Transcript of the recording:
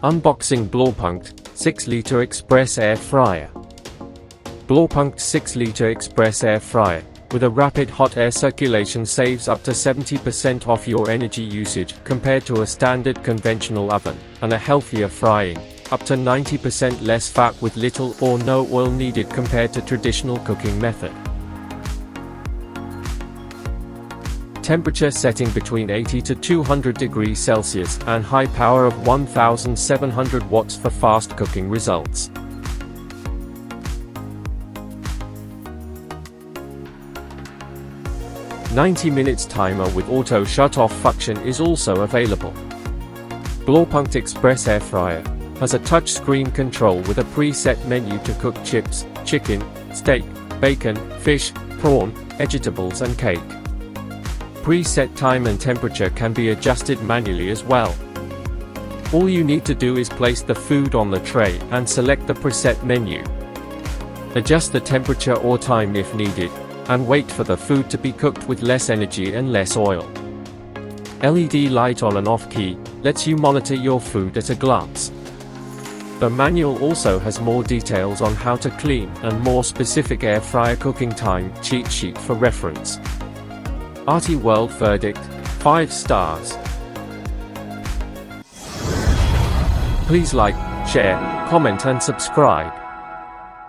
Unboxing Blaupunkt 6-liter Express Air Fryer. Blaupunkt 6-liter Express Air Fryer, with a rapid hot air circulation, saves up to 70% off your energy usage compared to a standard conventional oven, and a healthier frying, up to 90% less fat with little or no oil needed compared to traditional cooking method. Temperature setting between 80 to 200 degrees Celsius and high power of 1700 watts for fast cooking results. "90 minutes timer with auto shut-off function is also available. Blaupunkt Express Air Fryer has a touch-screen control with a preset menu to cook chips, chicken, steak, bacon, fish, prawn, vegetables and cake. Preset time and temperature can be adjusted manually as well. All you need to do is place the food on the tray and select the preset menu. Adjust the temperature or time if needed, and wait for the food to be cooked with less energy and less oil. LED light on and off key lets you monitor your food at a glance. The manual also has more details on how to clean and more specific air fryer cooking time cheat sheet for reference. Aathi World verdict: 5 stars. Please like, share, comment and subscribe.